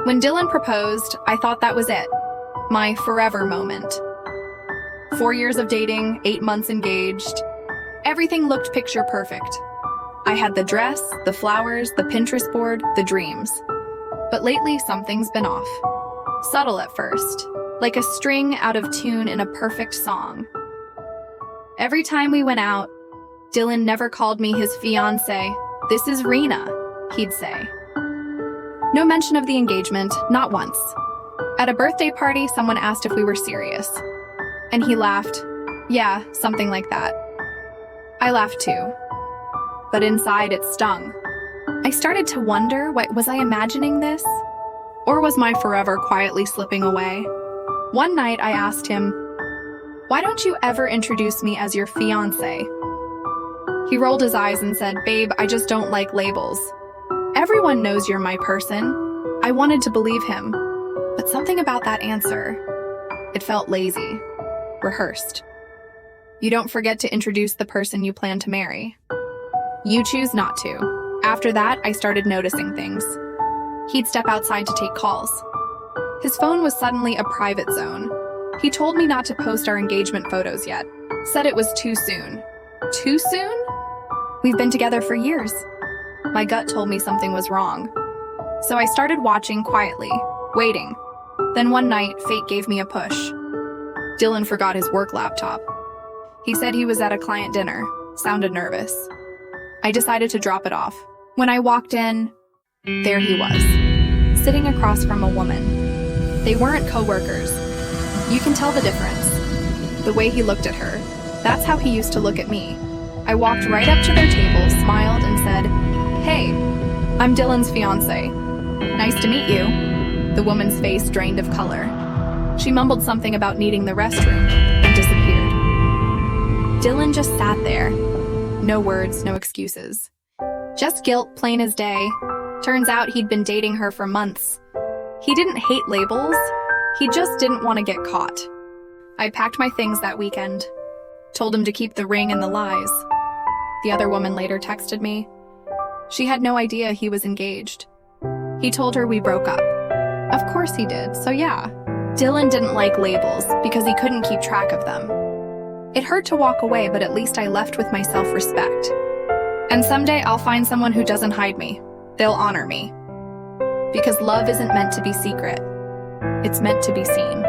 When Dylan proposed, I thought that was it. My forever moment. 4 years of dating, 8 months engaged. Everything looked picture perfect. I had the dress, the flowers, the Pinterest board, the dreams. But lately, something's been off. Subtle at first, like a string out of tune in a perfect song. Every time we went out, Dylan never called me his fiancé. "This is Rena," he'd say. No mention of the engagement, not once. At a birthday party, someone asked if we were serious. And he laughed. Yeah, something like that. I laughed too. But inside it stung. I started to wonder, was I imagining this? Or was my forever quietly slipping away? One night I asked him, "Why don't you ever introduce me as your fiancé?" He rolled his eyes and said, "Babe, I just don't like labels. Everyone knows you're my person." I wanted to believe him, but something about that answer, it felt lazy, rehearsed. You don't forget to introduce the person you plan to marry. You choose not to. After that, I started noticing things. He'd step outside to take calls. His phone was suddenly a private zone. He told me not to post our engagement photos yet. Said it was too soon. Too soon? We've been together for years. My gut told me something was wrong. So I started watching quietly, waiting. Then one night, fate gave me a push. Dylan forgot his work laptop. He said he was at a client dinner, sounded nervous. I decided to drop it off. When I walked in, there he was, sitting across from a woman. They weren't co-workers. You can tell the difference. The way he looked at her, that's how he used to look at me. I walked right up to their table, smiled, and said, "Hey, I'm Dylan's fiancé. Nice to meet you." The woman's face drained of color. She mumbled something about needing the restroom and disappeared. Dylan just sat there. No words, no excuses. Just guilt, plain as day. Turns out he'd been dating her for months. He didn't hate labels. He just didn't want to get caught. I packed my things that weekend. Told him to keep the ring and the lies. The other woman later texted me. She had no idea he was engaged. He told her we broke up. Of course he did, so yeah. Dylan didn't like labels because he couldn't keep track of them. It hurt to walk away, but at least I left with my self-respect. And someday I'll find someone who doesn't hide me. They'll honor me. Because love isn't meant to be secret. It's meant to be seen.